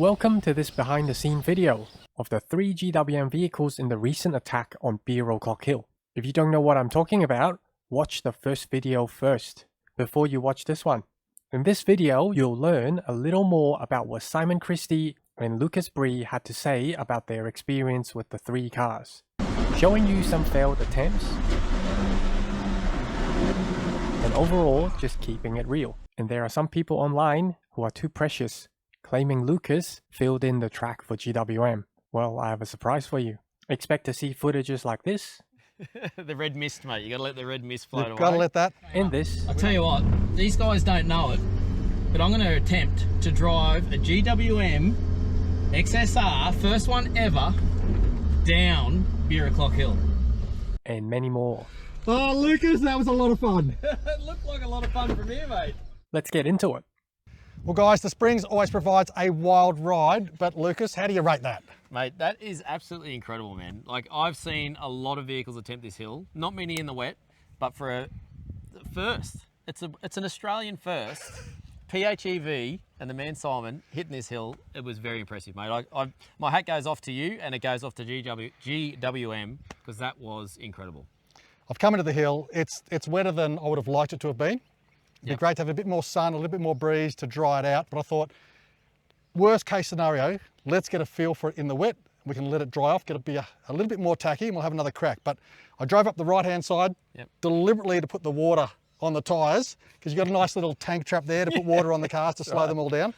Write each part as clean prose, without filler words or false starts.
Welcome to this behind the scene video of the 3 GWM vehicles in the recent attack on Beer O'Clock Hill. If you don't know what I'm talking about, watch the first video first, before you watch this one. In this video, you'll learn a little more about what Simon Christie and Lucas Bree had to say about their experience with the 3 cars, showing you some failed attempts, and overall just keeping it real. And there are some people online who are too precious, claiming Lucas filled in the track for GWM. Well, I have a surprise for you. Expect to see footages like this. The red mist, mate. You gotta let the red mist float away. You've gotta let that. And this. I'll tell you what, these guys don't know it, but I'm gonna attempt to drive a GWM XSR, first one ever, down Beer O'Clock Hill. And many more. Oh, Lucas, that was a lot of fun. It looked like a lot of fun from here, mate. Let's get into it. Well, guys, the Springs always provides a wild ride, but Lucas, how do you rate that? Mate, that is absolutely incredible, man. Like, I've seen a lot of vehicles attempt this hill. Not many in the wet, but for a first, it's an Australian first. PHEV and the man Simon hitting this hill, it was very impressive, mate. My hat goes off to you, and it goes off to GWM, because that was incredible. I've come into the hill. It's wetter than I would have liked it to have been. It'd be great to have a bit more sun, a little bit more breeze to dry it out. But I thought, worst case scenario, let's get a feel for it in the wet. We can let it dry off, get it be a little bit more tacky, and we'll have another crack. But I drove up the right-hand side deliberately to put the water on the tyres, because you've got a nice little tank trap there to put water on the cars to slow them all down.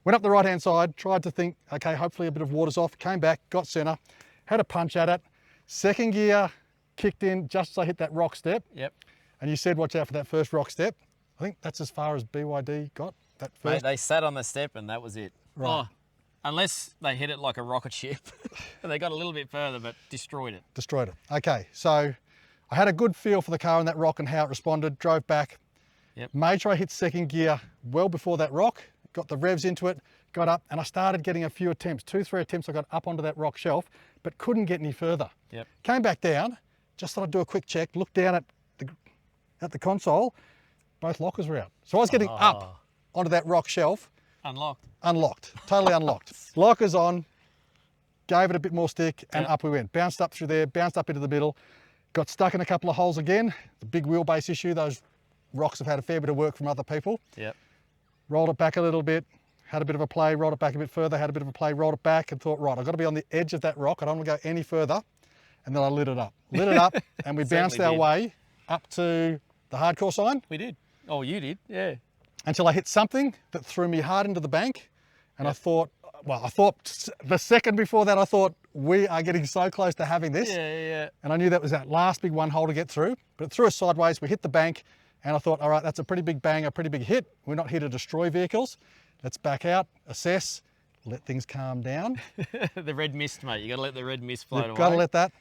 Went up the right-hand side, tried to think, okay, hopefully a bit of water's off, came back, got centre, had a punch at it. Second gear kicked in just as I hit that rock step. Yep. And you said, watch out for that first rock step. I think that's as far as BYD got, that first. Mate, they sat on the step and that was it. Right. Oh, unless they hit it like a rocket ship. They got a little bit further, but destroyed it. Destroyed it. Okay, so I had a good feel for the car and that rock and how it responded, drove back. Yep. Made sure I hit second gear well before that rock, got the revs into it, got up, and I started getting a few attempts, 2-3 attempts I got up onto that rock shelf, but couldn't get any further. Yep. Came back down, just thought I'd do a quick check, looked down at the console, both lockers were out. So I was getting up onto that rock shelf. Unlocked. Unlocked, totally unlocked. Lockers on, gave it a bit more stick, and up we went. Bounced up through there, bounced up into the middle, got stuck in a couple of holes again. The big wheelbase issue, those rocks have had a fair bit of work from other people. Yep. Rolled it back a little bit, had a bit of a play, rolled it back a bit further, had a bit of a play, rolled it back, and thought, right, I've got to be on the edge of that rock. I don't want to go any further. And then I lit it up, and we bounced our way up to the hardcore sign. We did. Oh, you did, yeah. Until I hit something that threw me hard into the bank. And I thought, the second before that, I thought, we are getting so close to having this. Yeah. And I knew that was that last big one hole to get through, but it threw us sideways. We hit the bank, and I thought, all right, that's a pretty big bang, a pretty big hit. We're not here to destroy vehicles. Let's back out, assess, let things calm down. The red mist, mate. You got to let the red mist float away. You've got to let that.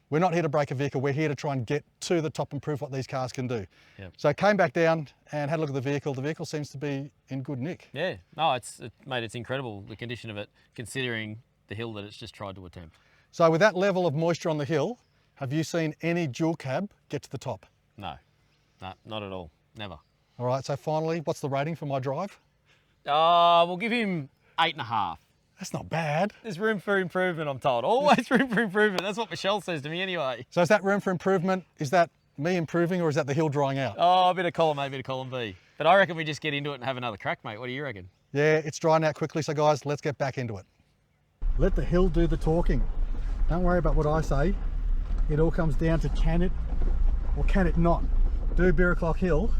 We're not here to break a vehicle. We're here to try and get to the top and prove what these cars can do. Yep. So I came back down and had a look at the vehicle. The vehicle seems to be in good nick. Yeah, no, mate, it's incredible, the condition of it, considering the hill that it's just tried to attempt. So with that level of moisture on the hill, have you seen any dual cab get to the top? No, not at all, never. All right, so finally, what's the rating for my drive? We'll give him 8.5. That's not bad. There's room for improvement, I'm told. Always room for improvement. That's what Michelle says to me anyway. So is that room for improvement? Is that me improving, or is that the hill drying out? Oh, a bit of column A, bit of column B. But I reckon we just get into it and have another crack, mate. What do you reckon? Yeah, it's drying out quickly, so guys, let's get back into it. Let the hill do the talking. Don't worry about what I say. It all comes down to can it or can it not do Beer O'Clock Hill.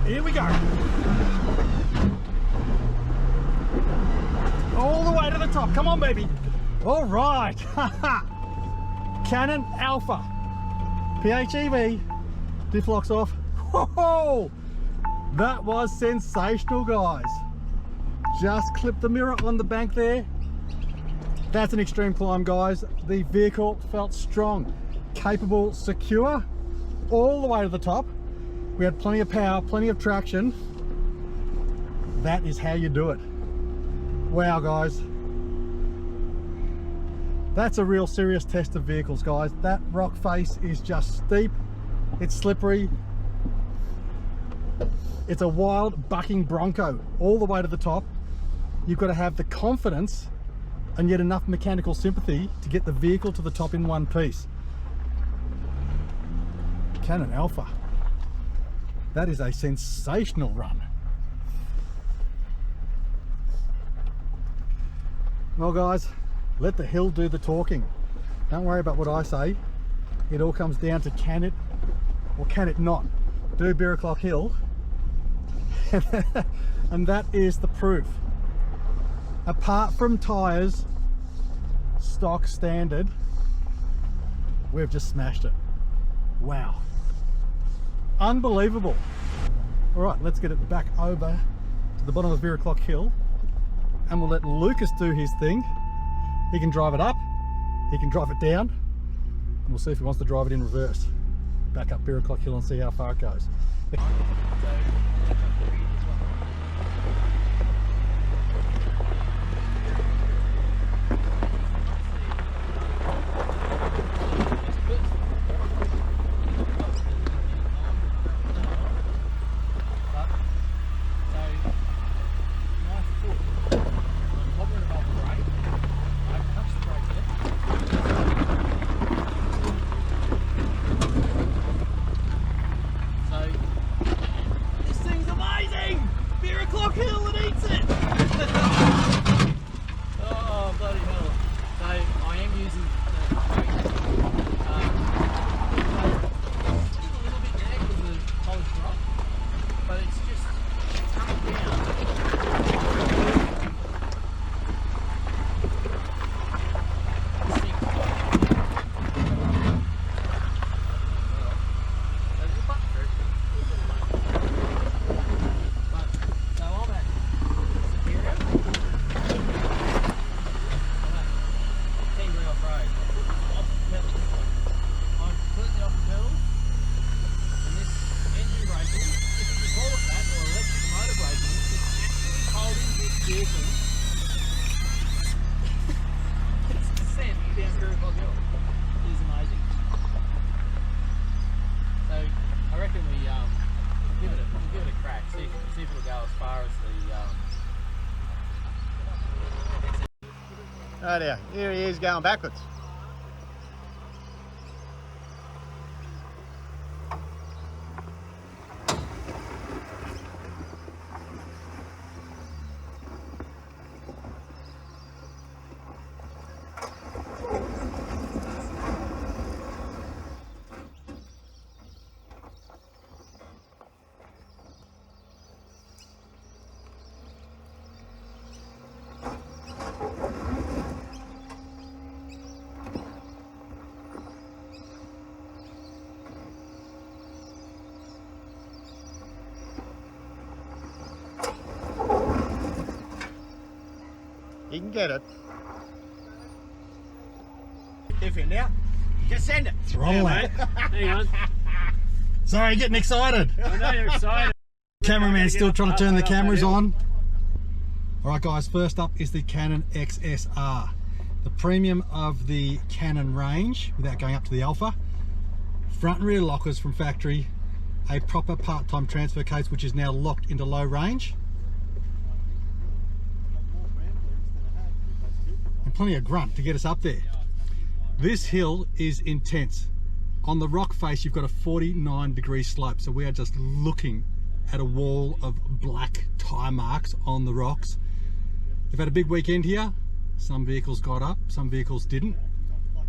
Here we go. All the way to the top. Come on, baby. All right. Cannon Alpha PHEV. Diff locks off. Whoa! That was sensational, guys. Just clipped the mirror on the bank there. That's an extreme climb, guys. The vehicle felt strong, capable, secure, all the way to the top. We had plenty of power, plenty of traction. That is how you do it. Wow, guys. That's a real serious test of vehicles, guys. That rock face is just steep, it's slippery. It's a wild bucking bronco all the way to the top. You've got to have the confidence and yet enough mechanical sympathy to get the vehicle to the top in one piece. Cannon Alpha. That is a sensational run. Well guys, let the hill do the talking. Don't worry about what I say. It all comes down to can it or can it not do Beer O'Clock Hill. And that is the proof. Apart from tyres, stock standard, we've just smashed it. Wow. Unbelievable. All right, let's get it back over to the bottom of Beer O'Clock Hill and we'll let Lucas do his thing. He can drive it up, he can drive it down, and we'll see if he wants to drive it in reverse. Back up Beer O'Clock Hill and see how far it goes. Oh dear, here he is going backwards. You can get it. If in doubt, just send it. Throttle it. Hang on. Sorry, getting excited. I know you're excited. Cameraman's still trying to turn the cameras on. All right guys, first up is the Cannon XSR. The premium of the Cannon range, without going up to the Alpha. Front and rear lockers from factory. A proper part-time transfer case, which is now locked into low range. And plenty of grunt to get us up there. This hill is intense. On the rock face, you've got a 49-degree slope, so we are just looking at a wall of black tire marks on the rocks. We've had a big weekend here. Some vehicles got up, some vehicles didn't.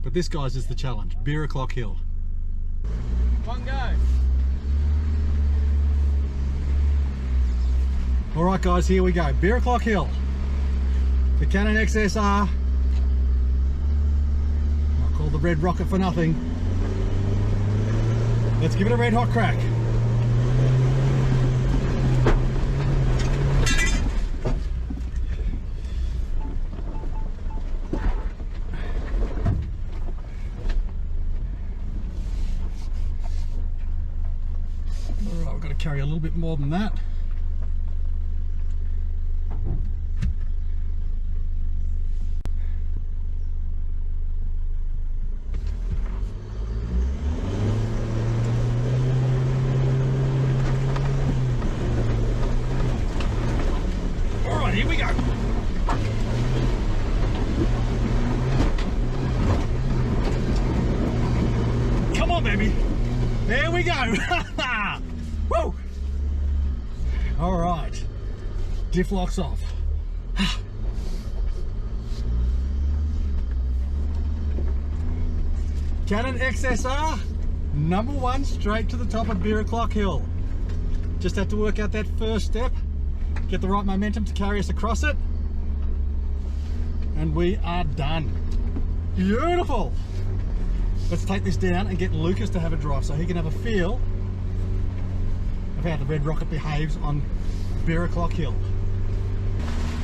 But this, guys, is the challenge. Beer O'Clock Hill. One go. All right, guys, here we go. Beer O'Clock Hill. The Cannon XSR. Not called the Red Rocket for nothing. Let's give it a red hot crack. All right, we've got to carry a little bit more than that. we go. Woo! All right, diff locks off. Cannon XSR, number one, straight to the top of Beer O'Clock Hill. Just had to work out that first step, get the right momentum to carry us across it, and we are done. Beautiful. Let's take this down and get Lucas to have a drive so he can have a feel of how the Red Rocket behaves on Beer O'Clock Hill.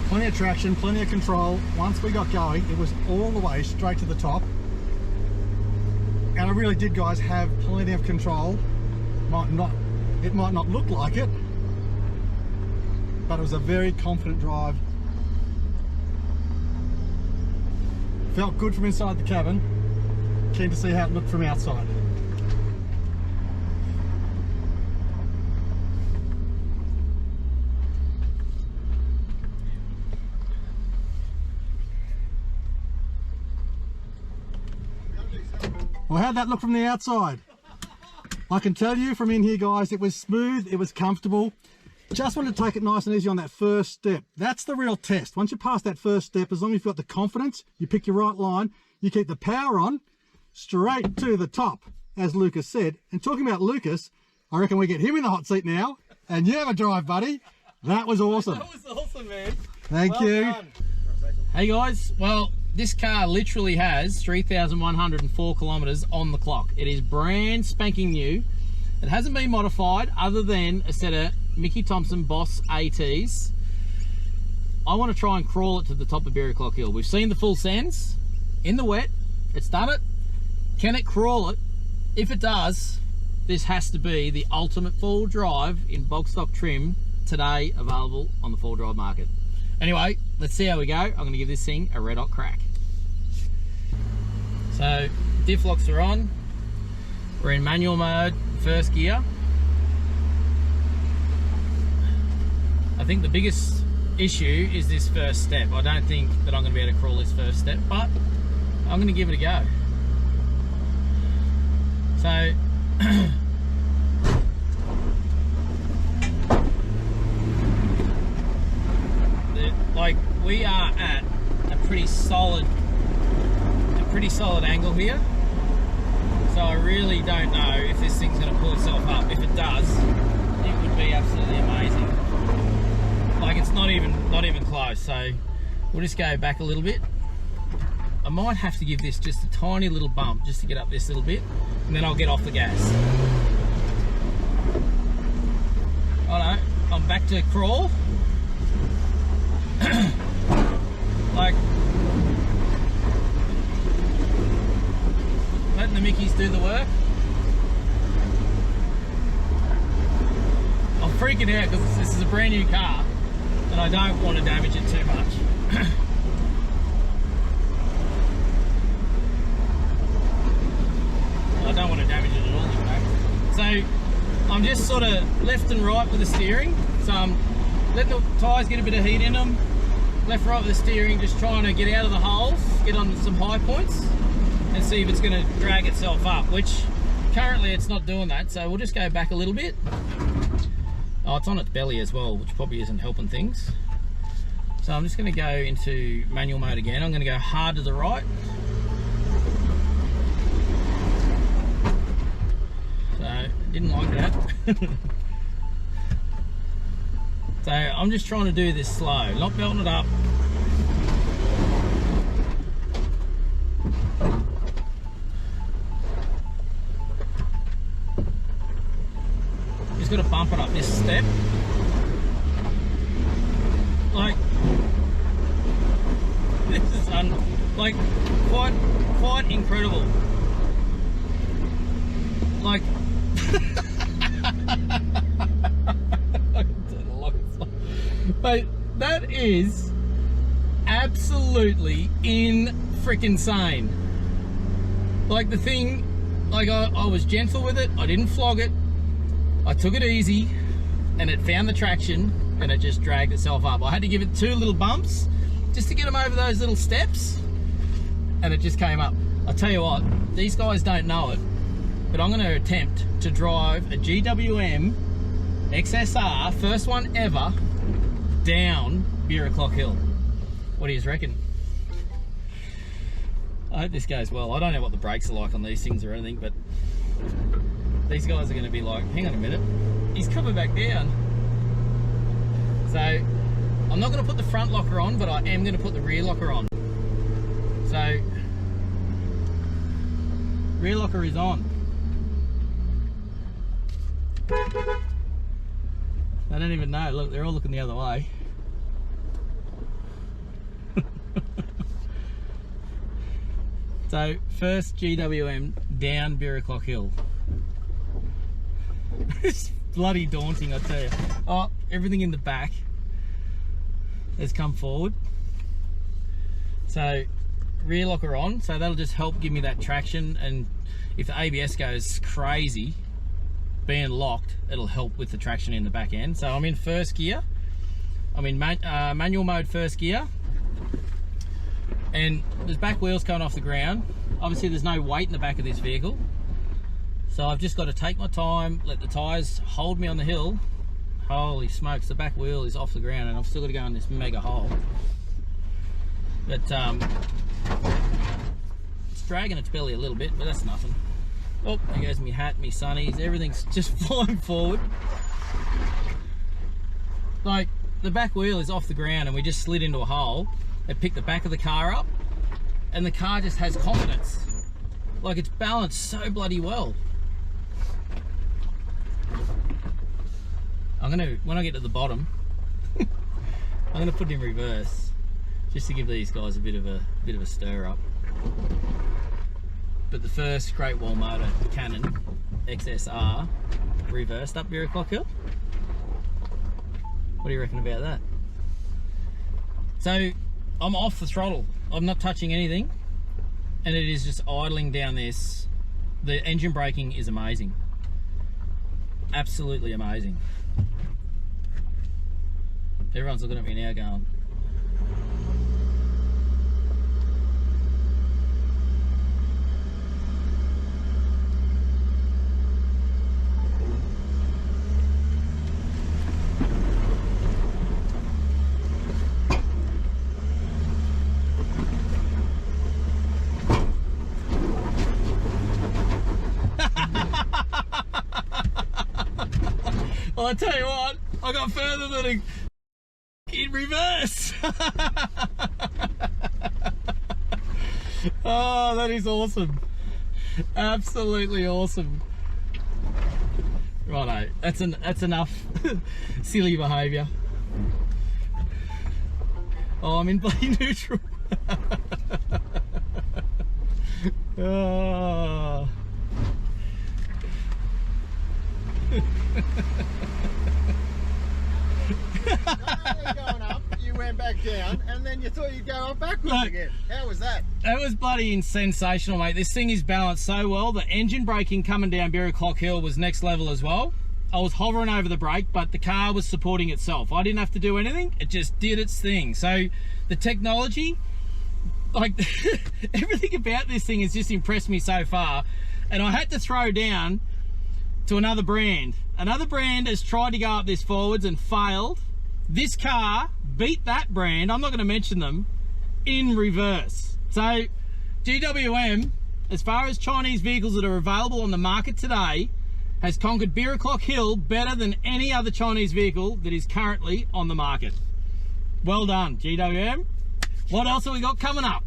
Plenty of traction, plenty of control. Once we got going, it was all the way straight to the top. And I really did, guys, have plenty of control. It might not look like it, but it was a very confident drive. Felt good from inside the cabin. Keen to see how it looked from outside. Well, how'd that look from the outside? I can tell you from in here, guys, it was smooth, it was comfortable. Just wanted to take it nice and easy on that first step. That's the real test. Once you pass that first step, as long as you've got the confidence, you pick your right line, you keep the power on, straight to the top, as Lucas said. And talking about Lucas, I reckon we get him in the hot seat now, and you have a drive, buddy. That was awesome. That was awesome, man. Thank you. Done. Hey guys, well, this car literally has 3,104 kilometers on the clock. It is brand spanking new. It hasn't been modified other than a set of Mickey Thompson Boss ATs. I want to try and crawl it to the top of Beer O'Clock Hill. We've seen the full sends in the wet. It's done it. Can it crawl it? If it does, this has to be the ultimate four-wheel drive in bog stock trim today, available on the four-wheel drive market. Anyway, let's see how we go. I'm going to give this thing a red hot crack. So diff locks are on. We're in manual mode, first gear. I think the biggest issue is this first step. I don't think that I'm going to be able to crawl this first step, but I'm going to give it a go. So like we are at a pretty solid angle here. So I really don't know if this thing's going to pull itself up. If it does, it would be absolutely amazing. Like it's not even close. So we'll just go back a little bit. I might have to give this just a tiny little bump just to get up this little bit, and then I'll get off the gas. Righto, I'm back to crawl. Like letting the Mickeys do the work. I'm freaking out because this is a brand new car and I don't want to damage it too much. I don't want to damage it at all, in fact. So I'm just sort of left and right with the steering. So I'm letting the tyres get a bit of heat in them. Left, right with the steering, just trying to get out of the holes, get on some high points and see if it's going to drag itself up, which currently it's not doing that. So we'll just go back a little bit. Oh, it's on its belly as well, which probably isn't helping things. So I'm just going to go into manual mode again. I'm going to go hard to the right. So, didn't like that. So I'm just trying to do this slow, not belting it up. Just got to bump it up this step. Like this is like quite incredible. Like but that is absolutely in-freaking-sane. Like the thing, like I was gentle with it, I didn't flog it, I took it easy, and it found the traction, and it just dragged itself up. I had to give it 2 little bumps, just to get them over those little steps, and it just came up. I tell you what, these guys don't know it, but I'm going to attempt to drive a GWM XSR, first one ever, down Beer O'Clock Hill. What do you reckon? I hope this goes well. I don't know what the brakes are like on these things or anything, but these guys are going to be like, hang on a minute, he's coming back down. So I'm not going to put the front locker on, but I am going to put the rear locker on. So rear locker is on. I don't even know. Look, they're all looking the other way. So first GWM down Beer O'Clock Hill. It's bloody daunting, I tell you. Oh, everything in the back has come forward. So rear locker on, so that'll just help give me that traction, and if the ABS goes crazy, being locked, it'll help with the traction in the back end. So I'm in first gear. I'm in manual mode first gear. And there's back wheels coming off the ground. Obviously there's no weight in the back of this vehicle, so I've just got to take my time, let the tyres hold me on the hill. Holy smokes, the back wheel is off the ground and I've still got to go in this mega hole. But it's dragging its belly a little bit, but that's nothing. Oh, there goes my hat, my sunnies, everything's just flying forward. Like, the back wheel is off the ground and we just slid into a hole. It picked the back of the car up and the car just has confidence. Like, it's balanced so bloody well. I'm gonna, when I get to the bottom, I'm gonna put it in reverse just to give these guys a bit of a stir up. But the first Great Wall Motor Cannon XSR reversed up Beer O'Clock Hill. What do you reckon about that? So I'm off the throttle. I'm not touching anything, and it is just idling down this. The engine braking is amazing. Absolutely amazing. Everyone's looking at me now going, well, I tell you what, I got further than in reverse. Oh, that is awesome. Absolutely awesome. Righto, that's enough silly behaviour. Oh, I'm in bloody neutral. Oh. Going up, you went back down, and then you thought you'd go up backwards again. How was that? That was bloody sensational, mate. This thing is balanced so well. The engine braking coming down Beer O'Clock Hill was next level as well. I was hovering over the brake, but the car was supporting itself. I didn't have to do anything. It just did its thing. So the technology, like everything about this thing has just impressed me so far. And I had to throw down to another brand. Another brand has tried to go up this forwards and failed. This car beat that brand, I'm not going to mention them, in reverse. So GWM, as far as Chinese vehicles that are available on the market today, has conquered Beer O'Clock Hill better than any other Chinese vehicle that is currently on the market. Well done, GWM. What else have we got coming up?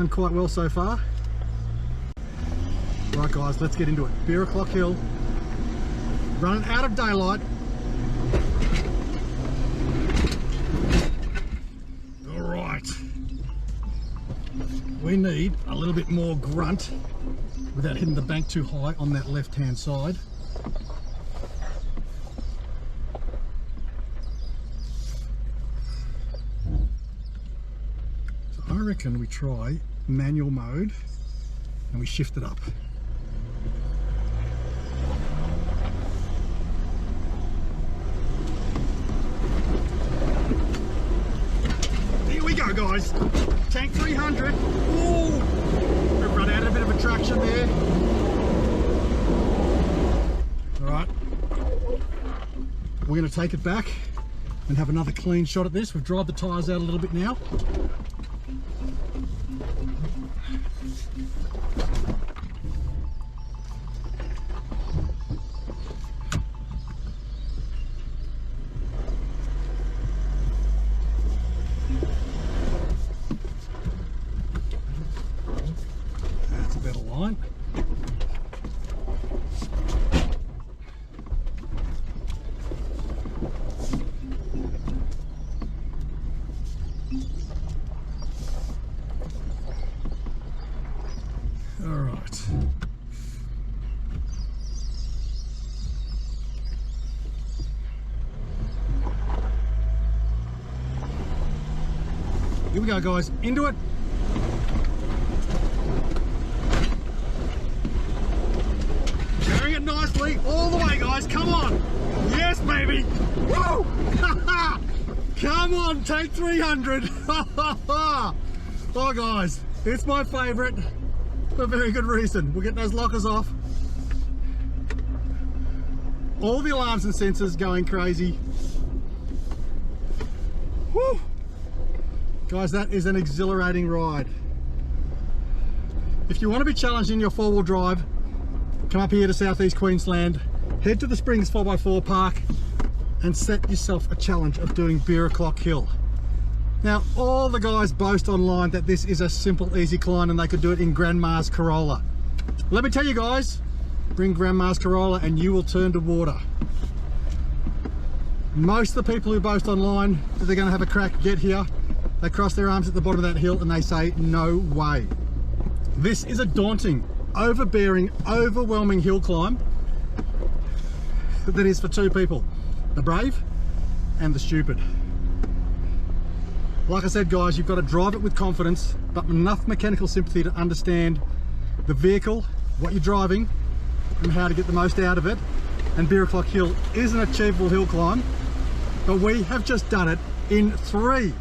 Done quite well so far. Right guys, let's get into it. Beer o'clock hill. Running out of daylight. All right. We need a little bit more grunt without hitting the bank too high on that left-hand side. So I reckon we try manual mode and we shift it up. Here we go guys, tank 300. Ooh, we've run out a bit of a traction there. All right, we're going to take it back and have another clean shot at this. We've dried the tyres out a little bit now. That's a better line. All right. Here we go guys, into it. Carrying it nicely, all the way guys, come on. Yes baby, woo! Come on, take 300. Oh guys, it's my favorite for a very good reason. We'll get those lockers off. All the alarms and sensors going crazy. Woo! Guys, that is an exhilarating ride. If you want to be challenged in your four-wheel drive, come up here to Southeast Queensland, head to the Springs 4x4 Park and set yourself a challenge of doing Beer O'Clock Hill. Now, all the guys boast online that this is a simple, easy climb and they could do it in Grandma's Corolla. Let me tell you guys, bring Grandma's Corolla and you will turn to water. Most of the people who boast online that they're going to have a crack get here, they cross their arms at the bottom of that hill and they say, no way. This is a daunting, overbearing, overwhelming hill climb that is for two people, the brave and the stupid. Like I said guys, you've got to drive it with confidence, but enough mechanical sympathy to understand the vehicle, what you're driving, and how to get the most out of it. And Beer O'Clock Hill is an achievable hill climb, but we have just done it in 3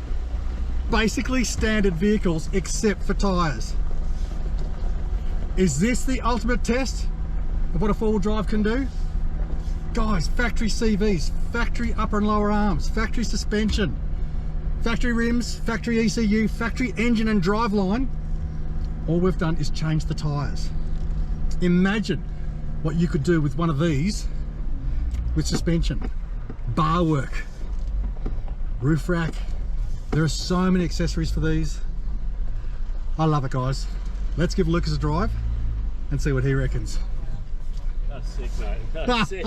basically standard vehicles except for tyres. Is this the ultimate test of what a four-wheel drive can do? Guys, factory CVs, factory upper and lower arms, factory suspension, factory rims, factory ECU, factory engine and driveline. All we've done is change the tyres. Imagine what you could do with one of these with suspension, bar work, roof rack. There are so many accessories for these. I love it guys. Let's give Lucas a drive and see what he reckons. That's sick, mate. That's sick.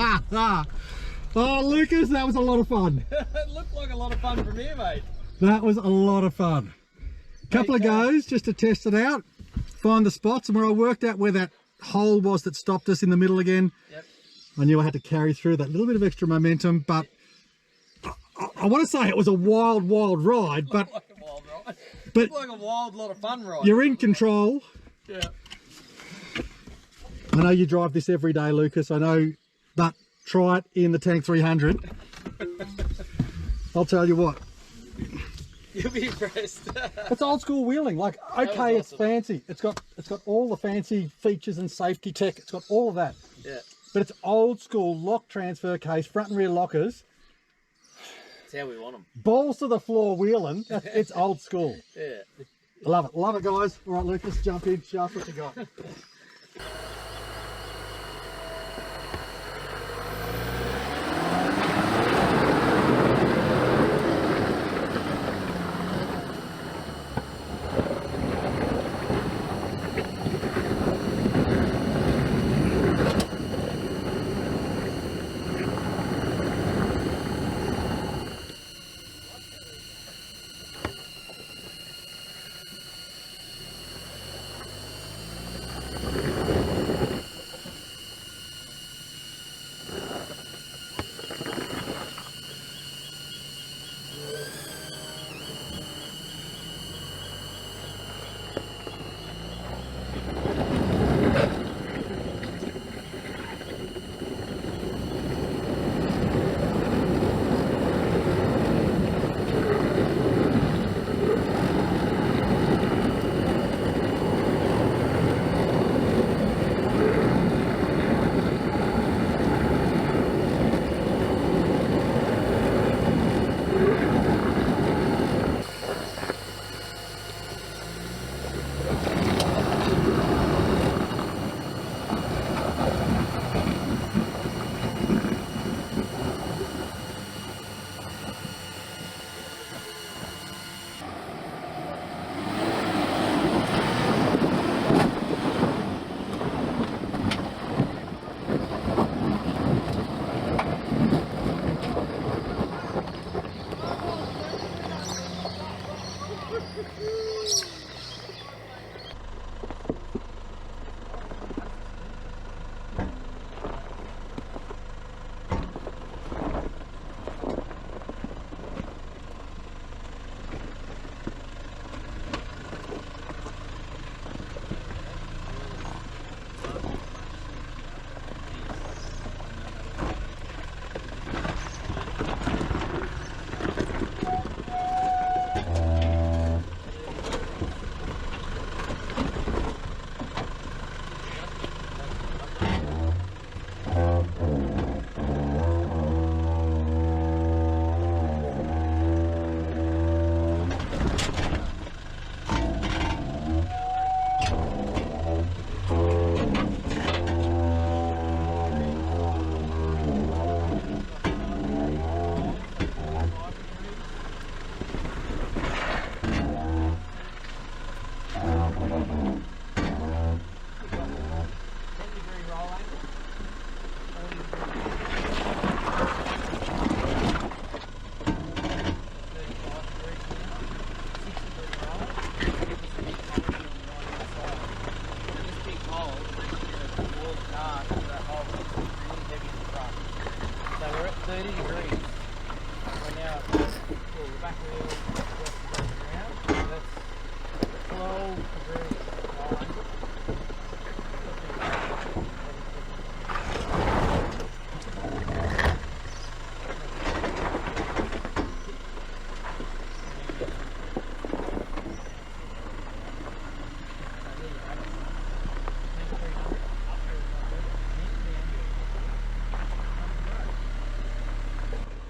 Oh Lucas, that was a lot of fun. It looked like a lot of fun from here, mate. That was a lot of fun. Couple of goes just to test it out, find the spots, and where I worked out where that hole was that stopped us in the middle again. Yep. I knew I had to carry through that little bit of extra momentum, but I want to say it was a wild ride, but Like a wild ride. but Like a wild lot of fun ride. you're in control. Yeah. I know you drive this every day, Lucas, I know, but try it in the Tank 300. I'll tell you what. You'll be impressed. It's old school wheeling, like, okay, it's awesome. fancy. It's got all the fancy features and safety tech. It's got all of that. Yeah. But it's old school lock transfer case, front and rear lockers. That's how we want them. Balls to the floor wheeling. It's old school. Yeah. I love it. Love it, guys. All right, Lucas, jump in. Show us what you got.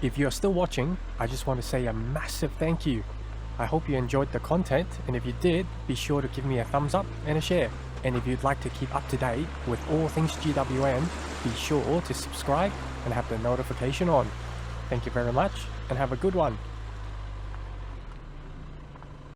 If you're still watching, I just want to say a massive thank you. I hope you enjoyed the content, and if you did, be sure to give me a thumbs up and a share. And if you'd like to keep up to date with all things GWM, be sure to subscribe and have the notification on. Thank you very much, and have a good one.